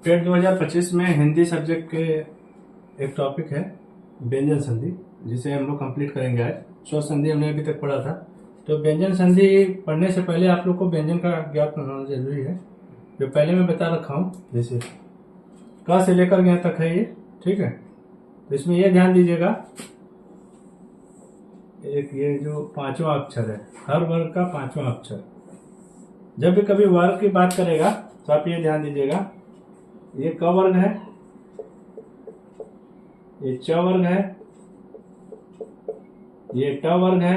TET 2025 में Hindi subject के एक टॉपिक है व्यंजन संधि, जिसे हम लोग कंप्लीट करेंगे आज। स्वर संधि हमने अभी तक पढ़ा था, तो व्यंजन संधि पढ़ने से पहले आप लोग को व्यंजन का ज्ञात होना जरूरी है, जो पहले मैं बता रखा हूँ। जैसे क से लेकर ज्ञ तक है ये, ठीक है। तो इसमें ये ध्यान दीजिएगा, एक ये जो पांचवा अक्षर है, हर वर्ग का पांचवा अक्षर। जब भी कभी वर्ग की बात करेगा तो आप ये ध्यान दीजिएगा, ये क वर्ग है, ये च वर्ग है, ये ट वर्ग है,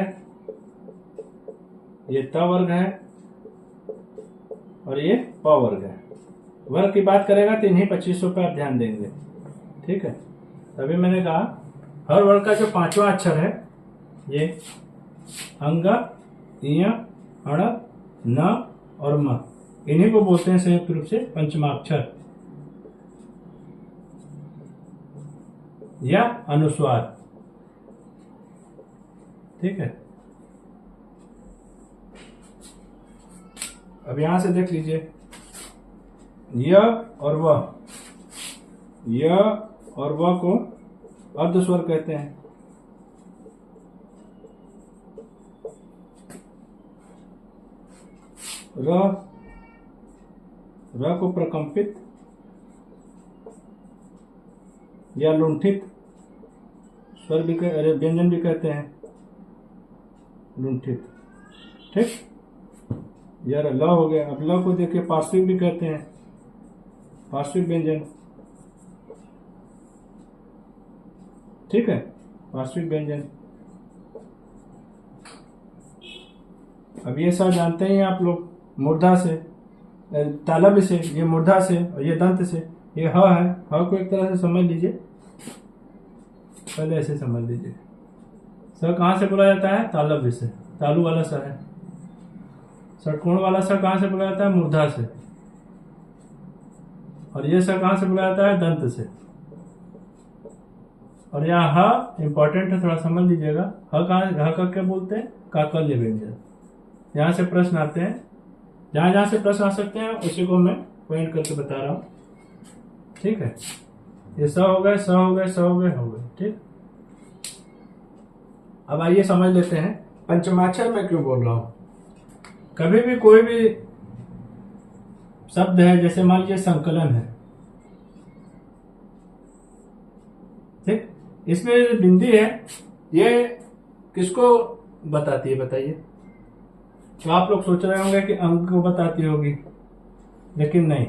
ये त वर्ग है और ये प वर्ग है। वर्ग की बात करेगा तो इन्हीं 2500 पे आप ध्यान देंगे, ठीक है। तभी मैंने कहा हर वर्ग का जो पांचवा अक्षर है, ये अंग, इय, अण, न और म, इन्हीं को बोलते हैं संयुक्त रूप से पंचमाक्षर या अनुस्वार, ठीक है। अब यहां से देख लीजिए, य और व, य और व को अर्ध स्वर कहते हैं। र को प्रकंपित या लुंठित स्वर भी व्यंजन भी कहते हैं, लुंठित, ठीक। यार ल हो गया। अब ल को देखिए पार्श्विक भी कहते हैं, पार्श्विक व्यंजन, ठीक है, पार्श्विक व्यंजन। अब ये सब जानते हैं आप लोग, मूर्धा से, तालब से, ये मूर्धा से और ये दंत से। ये ह है, ह को एक तरह से समझ लीजिए, पहले ऐसे समझ लीजिए। स कहाँ से बोला जाता है? तालब से, तालू वाला स है। षटकोण वाला स कहाँ से बोला जाता है? मूर्धा से। और ये स कहाँ से बोला जाता है? दंत से। और यहाँ ह इंपॉर्टेंट है, थोड़ा समझ लीजिएगा। ह कहाँ, ह का क्या बोलते हैं? काकल्य व्यंजन। यहाँ से प्रश्न आते हैं, जहां जहां से प्रश्न आ सकते हैं उसी को मैं पॉइंट करके बता रहा हूं, ठीक है। ये स हो गए, स हो गए, स हो गए, हो गए, ठीक। अब आइए समझ लेते हैं पंचमाक्षर मैं क्यों बोल रहा हूं। कभी भी कोई भी शब्द है, जैसे मान लीजिए संकलन है, ठीक, इसमें जो बिंदी है ये किसको बताती है बताइए? तो आप लोग सोच रहे होंगे कि अंक को बताती होगी, लेकिन नहीं,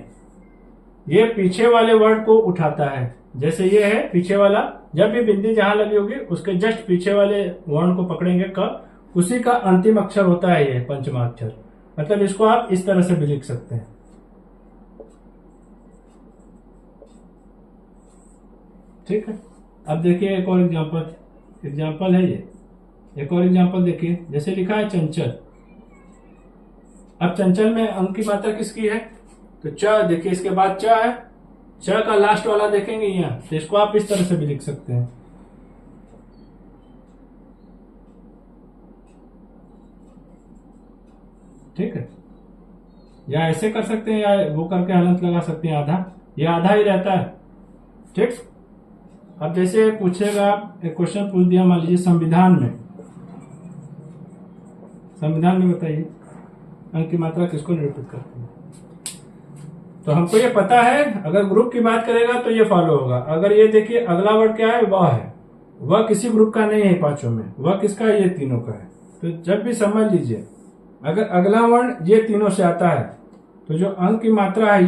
ये पीछे वाले वर्ड को उठाता है। जैसे ये है पीछे वाला, जब भी बिंदी जहां लगी होगी उसके जस्ट पीछे वाले वर्ण को पकड़ेंगे क, उसी का अंतिम अक्षर होता है ये पंचमाक्षर। मतलब इसको आप इस तरह से भी लिख सकते हैं, ठीक है। अब देखिए एक और एग्जाम्पल है ये, एक और एग्जाम्पल देखिए। जैसे लिखा है चंचल। अब चंचल में अंक की मात्रा किसकी है? तो च, देखिए इसके बाद च है, च का लास्ट वाला देखेंगे यहाँ, तो इसको आप इस तरह से भी लिख सकते हैं, ठीक है। या ऐसे कर सकते हैं, या वो करके हलंत लगा सकते हैं, आधा, ये आधा ही रहता है, ठीक। अब जैसे पूछेगा, एक क्वेश्चन पूछ दिया मान लीजिए संविधान में, संविधान में बताइए अंक की मात्रा किसको निरूपित करती है? तो हमको ये पता है, अगर ग्रुप की बात करेगा तो ये फॉलो होगा। अगर ये देखिए अगला वर्ड क्या है? वह है, वह किसी ग्रुप का नहीं है पांचों में, वह किसका है? ये तीनों का है। तो जब भी समझ लीजिए, अगर अगला वर्ण ये तीनों से आता है तो जो अंक की मात्रा है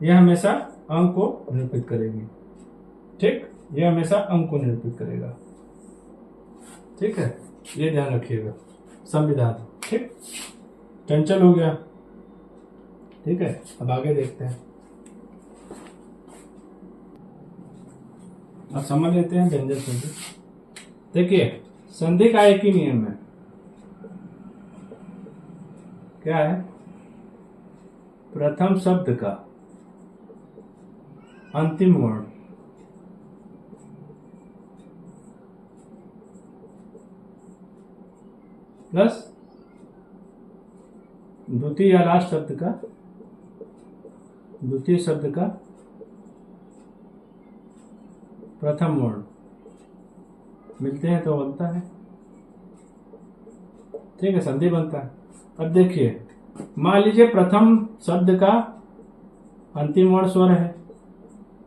ये हमेशा अंक को निरूपित करेगी, ठीक। ये हमेशा अंक को निरूपित करेगा, ठीक है, ये ध्यान रखिएगा। संविधान, ठीक। चंचल हो गया, ठीक है। अब आगे देखते हैं, अब समझ लेते हैं व्यंजन संधि। देखिए संधि का एक ही नियम है, क्या है? प्रथम शब्द का अंतिम वर्ण प्लस द्वितीय या लास्ट शब्द का, द्वितीय शब्द का प्रथम वर्ण मिलते हैं तो बनता है, ठीक है, संधि बनता है। अब देखिए, मान लीजिए प्रथम शब्द का अंतिम वर्ण स्वर है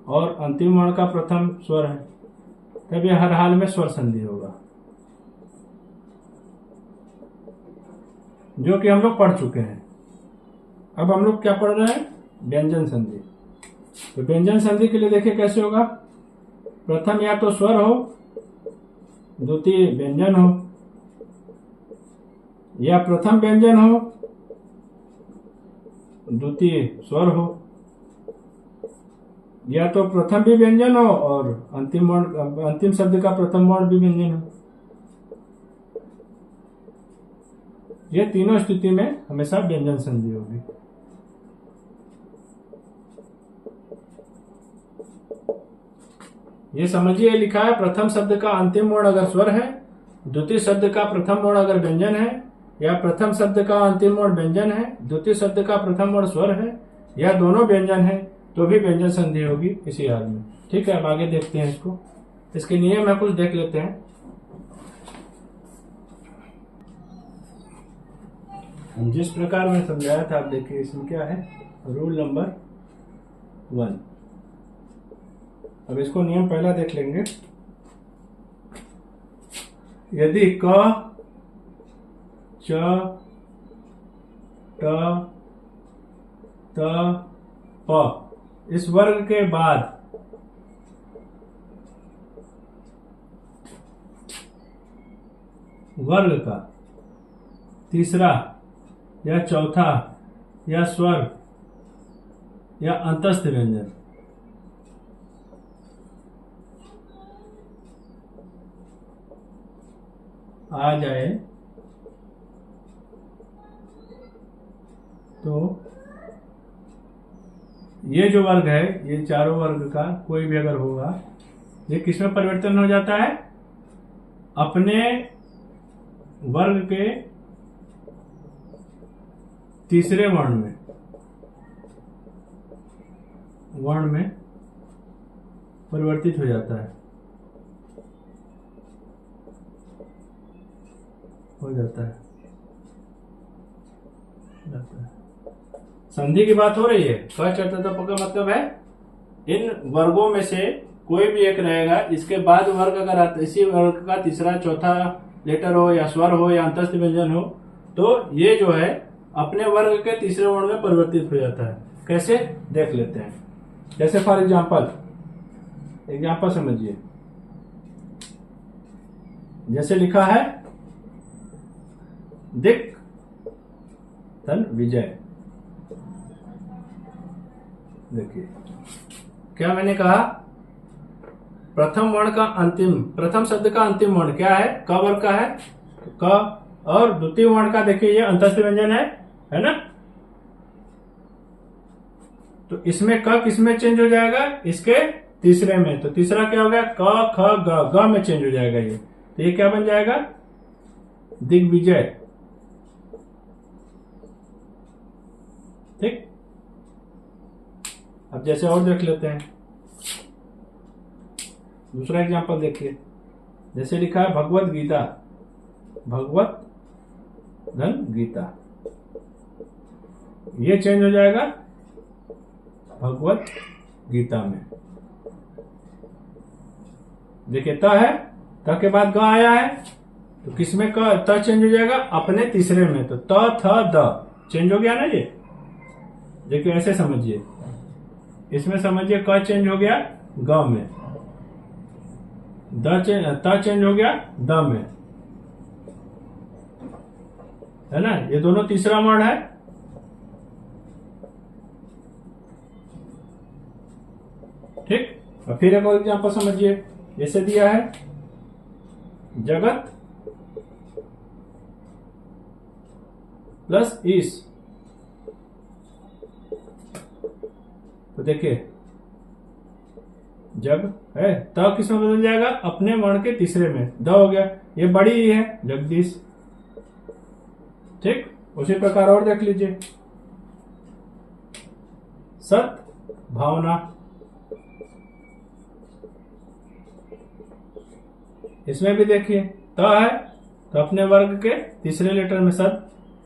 और अंतिम वर्ण का प्रथम स्वर है, तब यह हर हाल में स्वर संधि होगा, जो कि हम लोग पढ़ चुके हैं। अब हम लोग क्या पढ़ रहे हैं? व्यंजन संधि। तो व्यंजन संधि के लिए देखिए कैसे होगा। प्रथम या तो स्वर हो, द्वितीय व्यंजन हो, या प्रथम व्यंजन हो, द्वितीय स्वर हो, या तो प्रथम भी व्यंजन हो और अंतिम शब्द का प्रथम वर्ण भी व्यंजन हो। ये तीनों स्थिति में हमेशा व्यंजन संधि होगी। ये समझिए, लिखा है प्रथम शब्द का अंतिम वर्ण अगर स्वर है, द्वितीय शब्द का प्रथम वर्ण अगर व्यंजन है, या प्रथम शब्द का अंतिम वर्ण व्यंजन है, द्वितीय शब्द का प्रथम वर्ण स्वर है, या दोनों व्यंजन है, तो भी व्यंजन संधि होगी इसी हाल में। ठीक है, अब आगे देखते हैं इसको। इसके नियम में कुछ देख लेते हैं। जिस प्रकार मैं समझाया था, आप देखिए इसमें क्या है, रूल नंबर 1। अब इसको नियम पहला देख लेंगे। यदि क, च, ट, त, प इस वर्ग के बाद वर्ग का तीसरा या चौथा या स्वर या अंतस्थ व्यंजन आ जाए तो ये जो वर्ग है, ये चारों वर्ग का कोई भी अगर होगा, ये किसमें परिवर्तन हो जाता है? अपने वर्ग के तीसरे वर्ण में परिवर्तित हो जाता है, संधि की बात हो रही है। क, च, त, प का मतलब है इन वर्गों में से कोई भी एक रहेगा, इसके बाद वर्ग अगर इसी वर्ग का तीसरा चौथा लेटर हो या स्वर हो या अंतस्थ व्यंजन हो, तो ये जो है अपने वर्ग के तीसरे वर्ण में परिवर्तित हो जाता है। कैसे, देख लेते हैं। जैसे फॉर एग्जाम्पल समझिए। जैसे लिखा है दिक धन विजय। देखिए क्या मैंने कहा, प्रथम शब्द का अंतिम वर्ण क्या है? क वर्ग का है, क, और द्वितीय वर्ण का देखिए ये अंतस्थ व्यंजन है ना। तो इसमें क किसमें चेंज हो जाएगा? इसके तीसरे में। तो तीसरा क्या हो गया? क, ख, ग में चेंज हो जाएगा ये। तो ये क्या बन जाएगा? दिग्विजय। ठीक। अब जैसे और देख लेते हैं, दूसरा एग्जांपल देखिए। जैसे लिखा है भगवत गीता, भगवत धन गीता, ये चेंज हो जाएगा भगवत गीता में। देखिए त है, त के बाद ग आया है, तो किसमें त चेंज हो जाएगा? अपने तीसरे में। तो त, थ, द चेंज हो गया ना ये। देखिए ऐसे समझिए, इसमें समझिए क चेंज हो गया ग में, त चेंज हो गया द में, है ना। ये दोनों तीसरा वर्ण है। ठीक। और फिर एक और एग्जांपल समझिए। जैसे दिया है जगत प्लस ईश। तो देखिए जग है, त किसमें बदल जाएगा? अपने वर्ण के तीसरे में, द हो गया। ये बड़ी ही है, जगदीश। ठीक। उसी प्रकार और देख लीजिए, सत भावना, इसमें भी देखिए त है तो अपने वर्ग के तीसरे लेटर में सद,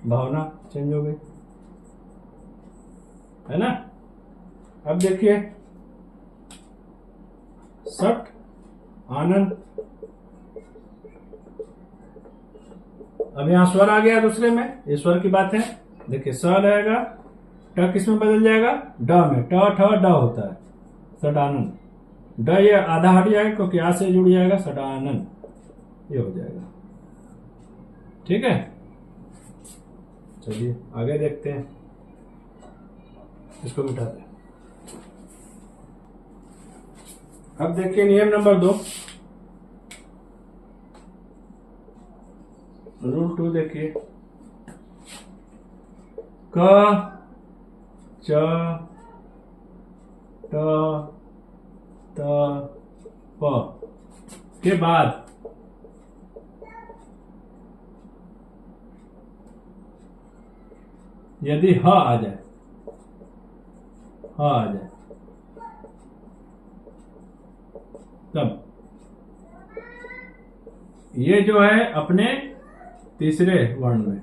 भावना चेंज हो गई, है ना। अब देखिए सट आनंद, अब यहां स्वर आ गया दूसरे में, ये स्वर की बात है। देखिए स रहेगा, ट किस में बदल जाएगा, ड में, ट ठ ड होता है सटानंद, ड ये आधा हट जाएगा क्योंकि आ से जुड़ जाएगा, सटानंद ये हो जाएगा। ठीक है, चलिए आगे देखते हैं, इसको मिटाते हैं। अब देखिए नियम नंबर 2, रूल 2 देखिए, क च ट त प के बाद यदि ह आ जाए, ह आ जाए तब ये जो है अपने तीसरे वर्ण में,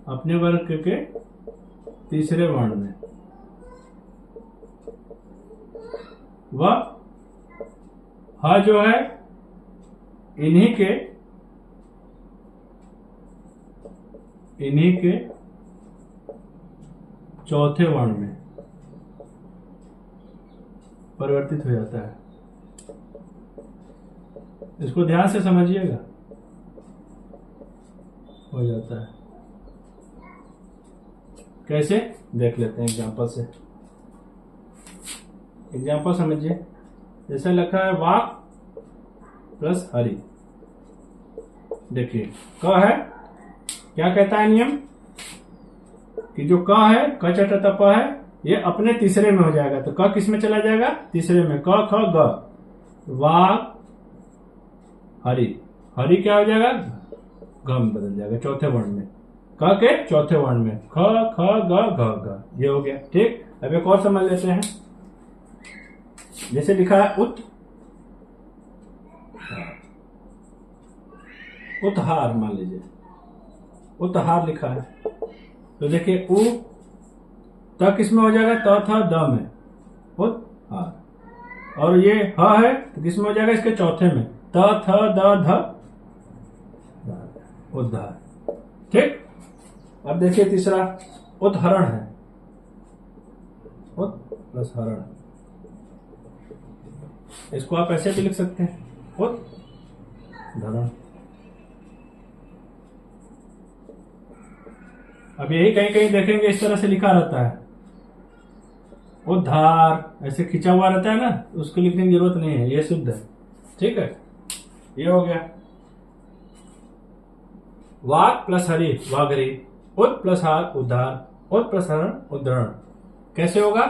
अपने वर्ग के तीसरे वर्ण में, वह ह जो है इन्हीं के चौथे वर्ण में परिवर्तित हो जाता है। इसको ध्यान से समझिएगा, हो जाता है कैसे देख लेते हैं एग्जांपल से। एग्जांपल समझिए, जैसे लिखा है वाक प्लस हरि। देखिए क है, क्या कहता है नियम कि जो क है, क च ट त प है, ये अपने तीसरे में हो जाएगा, तो क किस में चला जाएगा, तीसरे में, क ख ग, वाक हरि, हरि क्या हो जाएगा, घ में बदल जाएगा चौथे वर्ण में, क के चौथे वर्ण में, ख ख ग घ घ, ये हो गया। ठीक, अब एक और समझ लेते हैं, जैसे लिखा है उत्हार, मान लीजिए उत्हार लिखा है, तो देखिए उ त किस में हो जाएगा, त थ द में, उत्हार, और ये ह है तो किस में हो जाएगा, इसके चौथे में, त थ द ध, उद्धार। ठीक, अब देखिए तीसरा उदहरण है, उत प्लस हरण, इसको आप ऐसे भी लिख सकते हैं, उदहरण। अब यही कहीं कहीं देखेंगे इस तरह से लिखा रहता है, उद्धार ऐसे खिंचा हुआ रहता है ना, उसको लिखने की जरूरत नहीं है, ये शुद्ध है। ठीक है, ये हो गया वाक प्लस हरि वाघरी, उद प्लस हार उद्धार, उद प्लस हरण उद्धरण। कैसे होगा,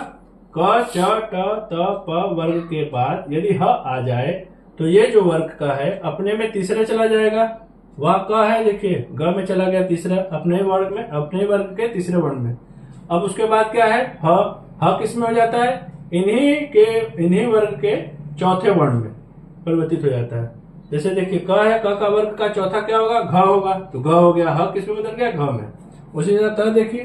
क च ट त प वर्ग के बाद यदि ह आ जाए तो ये जो वर्ग का है अपने में तीसरे चला जाएगा, वह क है देखिए ग में चला गया तीसरा, अपने वर्ग में, अपने वर्ग के तीसरे वर्ण में। अब उसके बाद क्या है, ह किस में हो जाता है, इन्हीं वर्ग के चौथे वर्ण में परिवर्तित हो जाता है। जैसे देखिए क है, क का वर्ग का चौथा क्या होगा, घ होगा, तो घ हो गया, ह किस में बदल गया, घ में। उसी तरह त देखिए,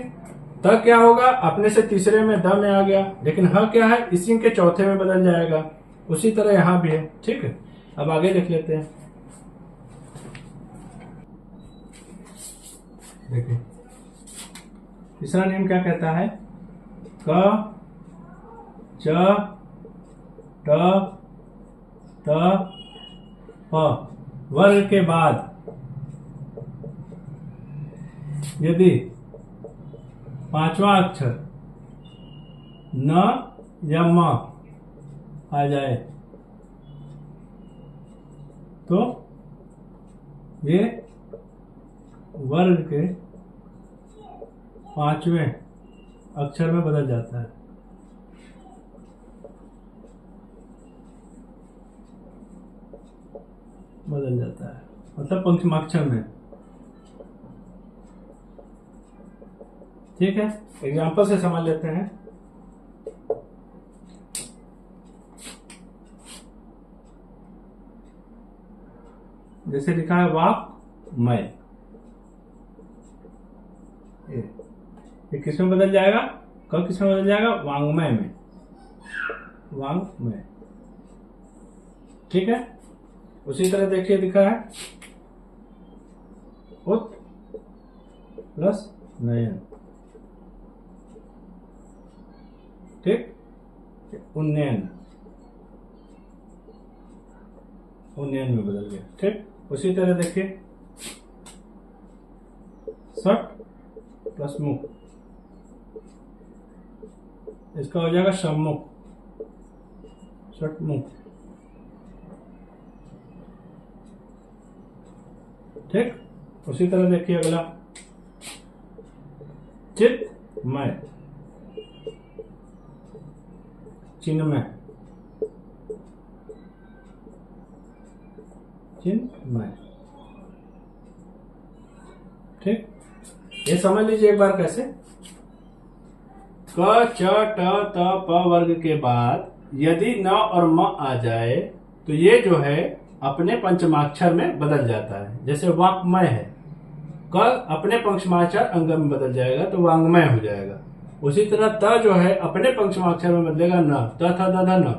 त क्या होगा, अपने से तीसरे में द में आ गया, लेकिन ह क्या है, इसी के चौथे में बदल जाएगा। उसी तरह यहां भी है। ठीक है, अब आगे देख लेते हैं। देखिए तीसरा नियम क्या कहता है, क च ट त प वर्ग के बाद यदि पांचवा अक्षर न या म आ जाए तो ये वर्ग के पांचवें अक्षर में बदल जाता है। बदल जाता है मतलब पंचमाक्षर में। ठीक है, एग्जाम्पल से समझ लेते हैं। जैसे लिखा है वाक्मय, ये किस में बदल जाएगा, कब किस में बदल जाएगा, वांग्मय में, वांग्मय। ठीक है। उसी तरह देखिए लिखा है उत प्लस नयन, ठीक, उन्नयन, उन्नयन में बदल गया। ठीक। उसी तरह देखिए सट प्लस मुख, इसका हो जाएगा सम्मुख, सटमुख। ठीक। उसी तरह देखिए अगला चित्तमय, चिन्मय, चिन्मय। ठीक। ये समझ लीजिए एक बार कैसे, क च ट त प वर्ग के बाद यदि न और म आ जाए तो ये जो है अपने पंचमाक्षर में बदल जाता है। जैसे वाक्मय है, क अपने पंचमाक्षर अंग में बदल जाएगा तो वांग्मय हो जाएगा। उसी तरह त जो है अपने पंचमाक्षर में बदलेगा न, त थ द ध न,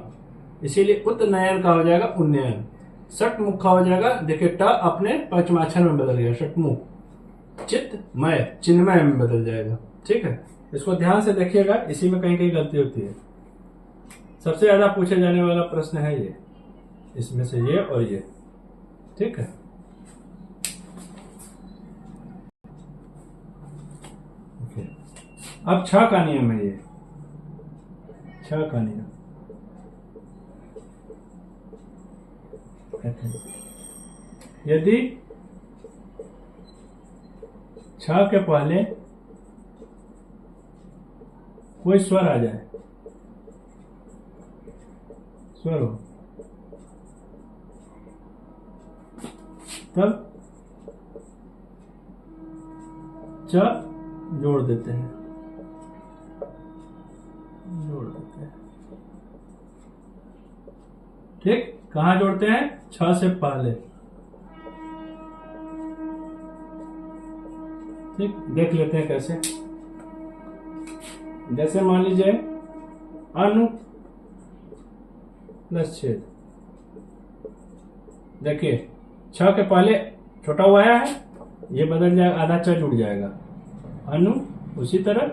इसीलिए उत्नयन का हो जाएगा उन्नयन। सटमुख का हो जाएगा, देखिए ट अपने पंचमाक्षर में बदल गया सटमुख। चित्तमय चिन्मय में बदल जाएगा। ठीक है। इसको ध्यान से देखिएगा, इसी में कहीं कहीं गलती होती है। सबसे ज्यादा पूछे जाने वाला प्रश्न है ये, इसमें से ये और ये। ठीक है। ओके। अब 6 का नियम है ये, 6 का नियम। यदि 6 के पहले कोई स्वर आ जाए, स्वर हो, तब च जोड़ देते हैं, जोड़ देते हैं। ठीक। कहाँ जोड़ते हैं, 6 से पहले। ठीक। देख लेते हैं कैसे। जैसे मान लीजिए अनु प्लस छेद, देखिए 6 के पहले छोटा हुआ आया है, ये बदल जाएगा, आधा च जुड़ जाएगा। अनु उसी तरह,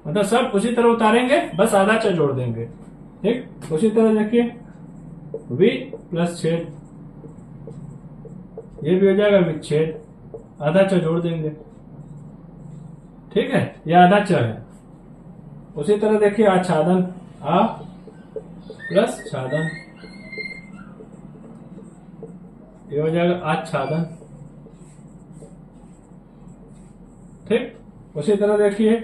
मतलब सब उसी तरह उतारेंगे, बस आधा च जोड़ देंगे। ठीक। उसी तरह देखिए वि प्लस छेद, ये भी हो जाएगा विच्छेद, आधा च जोड़ देंगे। ठीक है। यह आधा च है। उसी तरह देखिए आच्छादन, आ प्लस छादन, ये हो जाएगा आच्छादन। ठीक। उसी तरह देखिए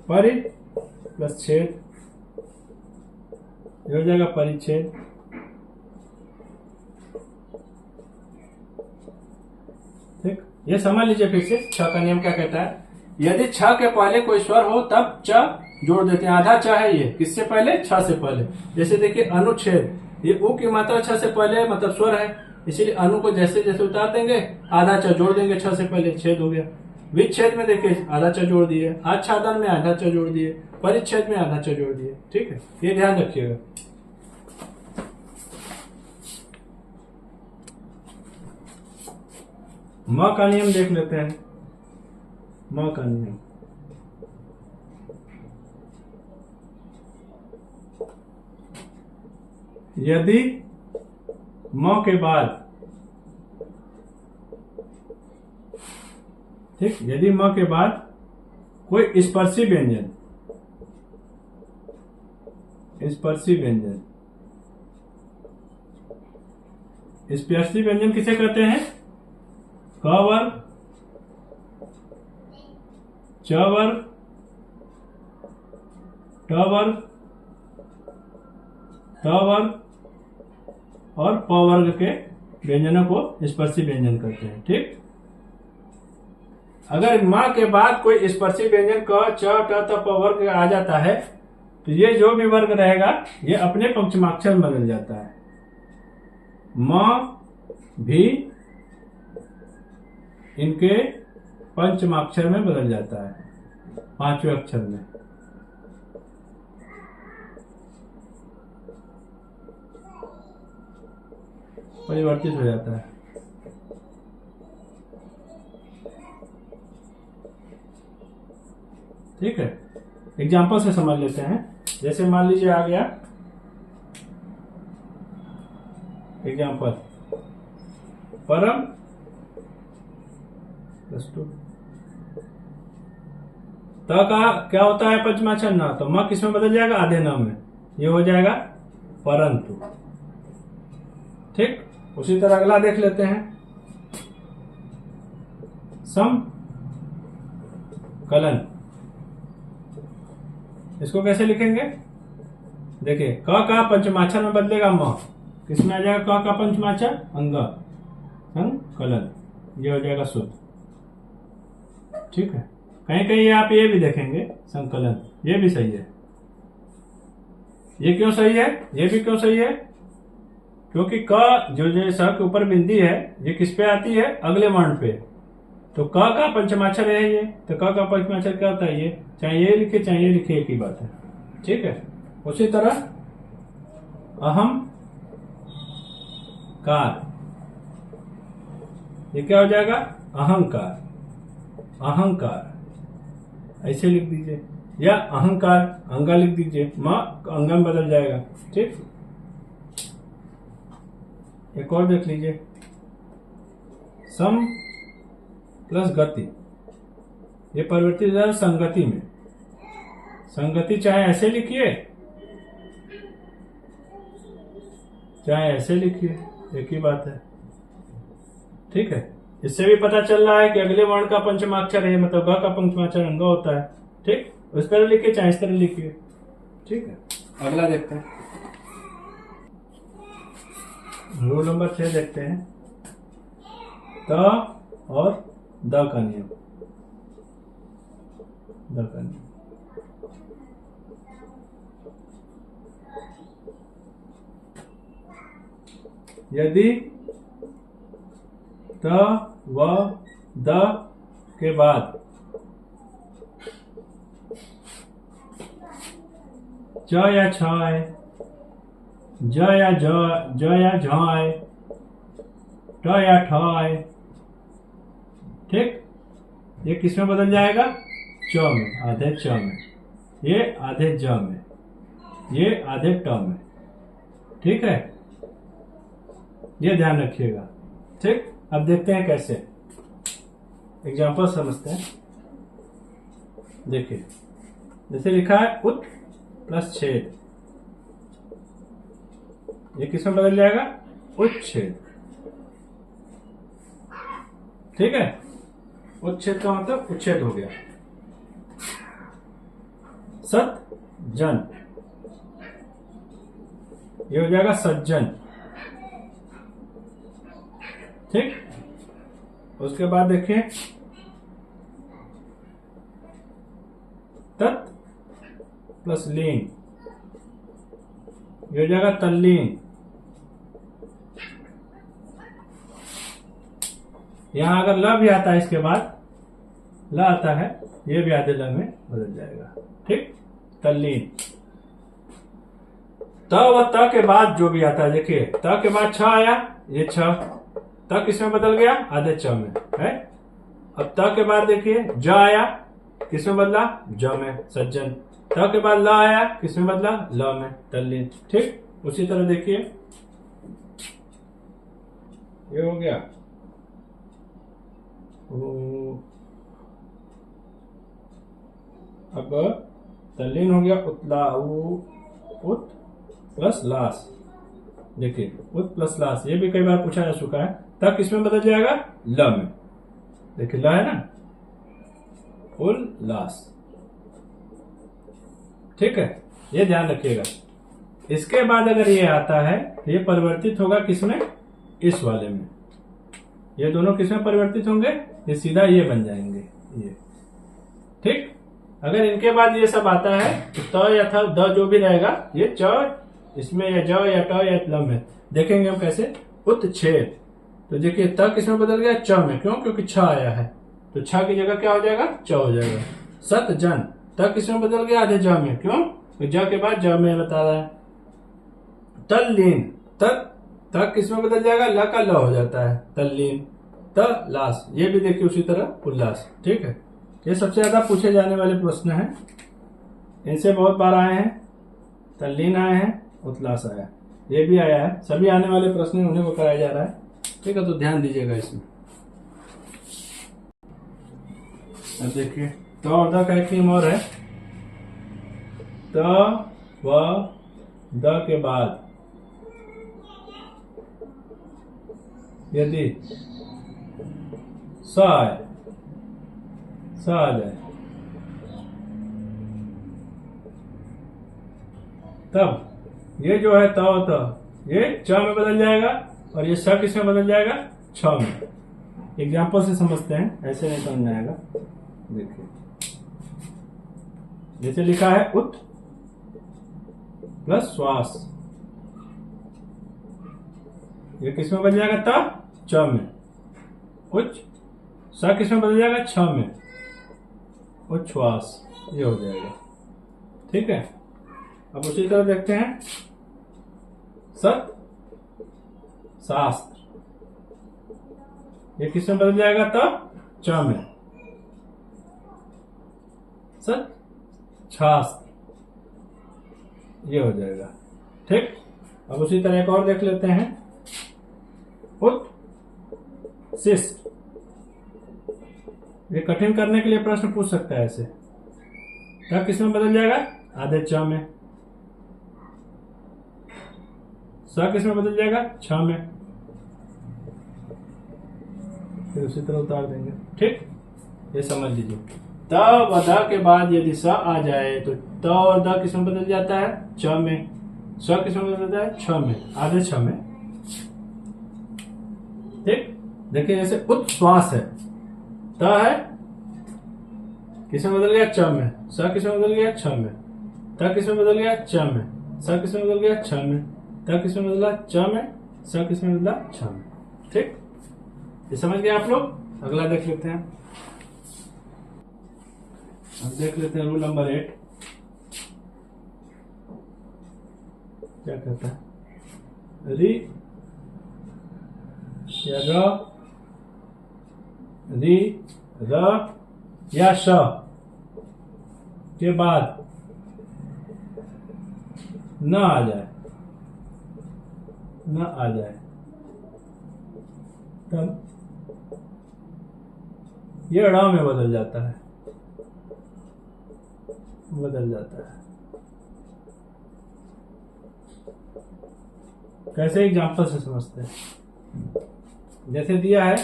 परि प्लस छेद, ये हो जाएगा परिच्छेद। ठीक। ये समझ लीजिए फिर से 6 का नियम क्या कहता है। यदि 6 के पहले कोई स्वर हो तब च जोड़ देते हैं। आधा च है ये, किससे पहले, 6 से पहले। जैसे देखिए अनुच्छेद, ये उ की मात्रा 6 से पहले मतलब स्वर है, इसीलिए अनु को जैसे जैसे उतार देंगे आधा च जोड़ देंगे, 6 से पहले छेद हो गया। विच्छेद में देखिए आधा च जोड़ दिए, आच्छादन में आधा च जोड़ दिए, परिच्छेद में आधा च जोड़ दिए। ठीक है। ये ध्यान रखिएगा। म का नियम देख लेते हैं। म का नियम, यदि म के बाद, ठीक, यदि म के बाद कोई स्पर्शी व्यंजन, स्पर्शी व्यंजन, स्पर्शी व्यंजन किसे कहते हैं, क वर्ग, च वर्ग, ट वर्ग, त वर्ग और प वर्ग के व्यंजनों को स्पर्शी व्यंजन कहते हैं। ठीक। अगर मां के बाद कोई स्पर्शी व्यंजन क, च, ट, त, प वर्ग आ जाता है तो ये जो भी वर्ग रहेगा ये अपने पंचमाक्षर में बदल जाता है। म भी इनके पंचमाक्षर में बदल जाता है, पांचवें अक्षर में। परिवर्तित हो जाता है। ठीक है, एग्जाम्पल से समझ लेते हैं। जैसे मान लीजिए आ गया एग्जाम्पल, परम +2। त का क्या होता है पंचमाक्षर न, तो म किस में बदल जाएगा, आधे न में, ये हो जाएगा परंतु। ठीक, उसी तरह अगला देख लेते हैं, सम कलन। इसको कैसे लिखेंगे, देखिए क का पंचमाक्षर में बदलेगा म, किसमें आ जाएगा क का पंचमाक्षर, अंग, संकलन, ये हो जाएगा शुद्ध। ठीक है, कहीं कहीं आप ये भी देखेंगे संकलन, ये भी सही है। ये क्यों सही है, ये भी क्यों सही है, क्योंकि क जो स के ऊपर बिंदी है, ये किस पे आती है, अगले वर्ण पे। तो क का पंचमाक्षर है ये, तो क का पंचमाक्षर क्या होता है, ये, चाहे ये लिखे चाहे ये लिखे, एक ही बात है। ठीक है, उसी तरह अहम कार, ये क्या हो जाएगा, अहंकार, अहंकार ऐसे लिख दीजिए, या अहंकार अंगा लिख दीजिए, मां अंगम बदल जाएगा। ठीक, एक और देख लीजिए, सम प्लस गति, ये परिवर्तित है संगति में। संगति चाहे ऐसे लिखिए चाहे ऐसे लिखिए, एक ही बात है। ठीक है, इससे भी पता चल रहा है कि अगले वर्ण का पंचमाक्षर है, मतलब ग का पंचमाक्षर अंग होता है। ठीक, उस तरह लिखिए चाहे इस तरह लिखिए। ठीक है, अगला देखते हैं, रूल नंबर 6 देखते हैं, त और द का नियम। द का नियम, यदि त व द के बाद च या छ आए, ज या झ आए, ट या ठ आए, ठीक, ये किस में बदल जाएगा, च में, आधे च में, ये आधे ज में, ये आधे ट में। ठीक है, ये ध्यान रखिएगा। ठीक, अब देखते हैं कैसे, एग्जाम्पल समझते हैं। देखिए, जैसे लिखा है उत प्लस छेद, ये किस में बदल जाएगा, उच्छेद। ठीक है, उच्छेद का मतलब उच्छेद हो गया। सत जन, ये हो जाएगा सज्जन। ठीक, उसके बाद देखिए तत् प्लस लीन, ये हो जाएगा तल्लीन। यहां अगर ल भी आता है, इसके बाद ल आता है, ये भी आधे ल में बदल जाएगा। ठीक, तल्लीन। त व त के बाद जो भी आता है, देखिए त के बाद छ आया, ये छ, त किसमें बदल गया, आधे च में है। अब त के बाद देखिए ज आया, किसमें बदला, ज में, सज्जन। त के बाद ल आया, किसमें बदला, ल में, तल्लीन। ठीक, उसी तरह देखिए ये हो गया अब तल्लीन हो गया, उतला, उत प्लस लास। देखिए उत प्लस लास, ये भी कई बार पूछा जा चुका है। तब किसमें बदल जाएगा, ल में। देखिए ल है ना, उल्लास। ठीक है, ये ध्यान रखिएगा। इसके बाद अगर ये आता है तो ये परिवर्तित होगा किसमें, इस वाले में। ये दोनों किसमें परिवर्तित होंगे, ये सीधा ये बन जाएंगे ये। ठीक, अगर इनके बाद ये सब आता है तो त या थ द जो भी रहेगा, ये च इसमें, या ज या ट या ल में। देखेंगे हम कैसे, उत्छेद। तो देखिए त किसमें बदल गया, च में, क्यों, क्योंकि छ आया है, तो छ की जगह क्या हो जाएगा, च हो जाएगा। सत जन, त किसमें बदल गया, आधे ज में, क्यों, तो ज के बाद ज में बता रहा है। तल्लीन, त किसमें बदल जाएगा, ल का ल हो जाता है, तल्लीन। त लास, ये भी देखिए उसी तरह उल्लास। ठीक है, ये सबसे ज्यादा पूछे जाने वाले प्रश्न हैं, इनसे बहुत बार आए हैं। तल्लीन आए हैं, उल्लास आया, ये भी आया है, सभी आने वाले प्रश्न उन्हें को कराया जा रहा है। ठीक है, तो ध्यान दीजिएगा इसमें। अब देखिए तो और द का एक नियम और है, त व द के बाद यदि स आए, स आ जाए, तब ये जो है त ये च में बदल जाएगा और ये स किसमें बदल जाएगा, छ में। एग्जाम्पल से समझते हैं, ऐसे नहीं समझ में आएगा। देखिए जैसे लिखा है उत प्लस श्वास, ये किसमें बदल जाएगा, त च में। उच्च, स किसमें बदल जाएगा, छ में, उच्छ्वास, ये हो जाएगा। ठीक है, अब उसी तरह देखते हैं सत शास्त्र, ये किसमें बदल जाएगा, त च में, सत शास्त्र, ये हो जाएगा। ठीक, अब उसी तरह एक और देख लेते हैं, उत शिष्ट, ये कठिन करने के लिए प्रश्न पूछ सकता है ऐसे। क्या किसमें बदल जाएगा, आधे च में। स किसमें बदल जाएगा, छ में, फिर उसी तरह उतार देंगे। ठीक, ये समझ लीजिए। त व द के बाद यदि स आ जाए तो त और द किसमें बदल जाता है, च में। स किसमें बदल जाता है, छ में, आधे छ में। ठीक, देखिए जैसे उत्श्वास है, त है किसमें बदल गया, च में। स किसमें बदल गया, छ में। त किसमें बदल गया, च में। स किसमें बदल गया, छ में। त किसमें बदला, च में। स किसमें बदला, छ में। ठीक, ये समझ गए आप लोग। अगला देख लेते हैं, अब देख लेते हैं रूल नंबर 8 क्या कहता है। री या री र या श के बाद न आ जाए, न आ जाए, तब ये ड़ में बदल जाता है, बदल जाता है। कैसे, एग्जाम्पल से समझते हैं। जैसे दिया है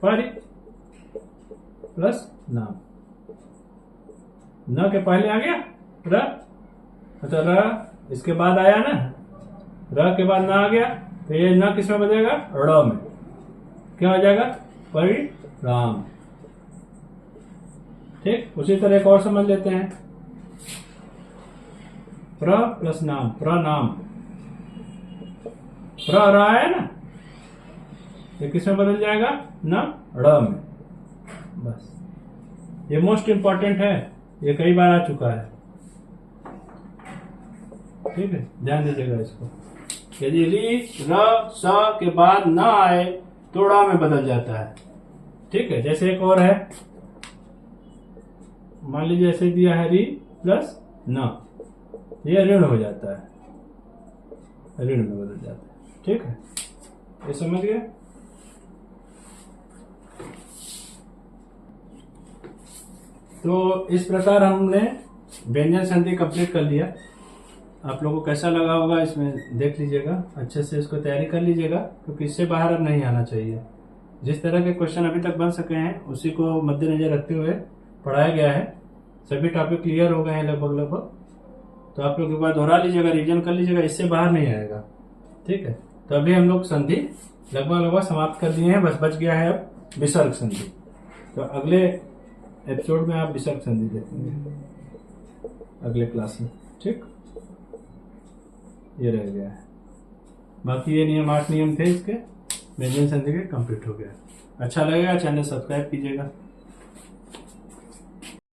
पर प्लस नाम, न के पहले आ गया र, अच्छा र इसके बाद आया ना, र के बाद न आ गया, तो ये न किसमें बदलेगा, ड़ में, क्या हो जाएगा, परिणाम। ठीक, उसी तरह एक और समझ लेते हैं, प्र प्लस नाम, प्रनाम, प्र रहा है ना, ये किसमें बदल जाएगा, न ड़ में। बस, ये मोस्ट इंपॉर्टेंट है, ये कई बार आ चुका है। ठीक है, ध्यान दीजिएगा इसको। यदि री र स के बाद न आए तो ड़ में बदल जाता है। ठीक है, जैसे एक और है, मान लीजिए ऐसे दिया है री प्लस न, ये ऋण हो जाता है, ऋण में बदल जाता है। ठीक है, ये समझ गए। तो इस प्रकार हमने व्यंजन संधि कंप्लीट कर लिया। आप लोगों को कैसा लगा होगा इसमें देख लीजिएगा, अच्छे से इसको तैयारी कर लीजिएगा, क्योंकि इससे बाहर अब नहीं आना चाहिए। जिस तरह के क्वेश्चन अभी तक बन सके हैं उसी को मद्देनजर रखते हुए पढ़ाया गया है। सभी टॉपिक क्लियर हो गए हैं लगभग। तो आप लोग एक बार दोहरा लीजिएगा, रिवीजन कर लीजिएगा, इससे बाहर नहीं आएगा। ठीक है, तो अभी हम लोग संधि लगभग समाप्त कर दिए हैं, बस बच गया है अब विसर्ग संधि। तो अगले एपिसोड में आप विसर्ग संधि देखेंगे अगले क्लास में। ठीक, ये रह गया है। बाकी ये नियम 8 नियम थे इसके, व्यंजन संधि के कंप्लीट हो गया। अच्छा लगेगा चैनल सब्सक्राइब कीजिएगा।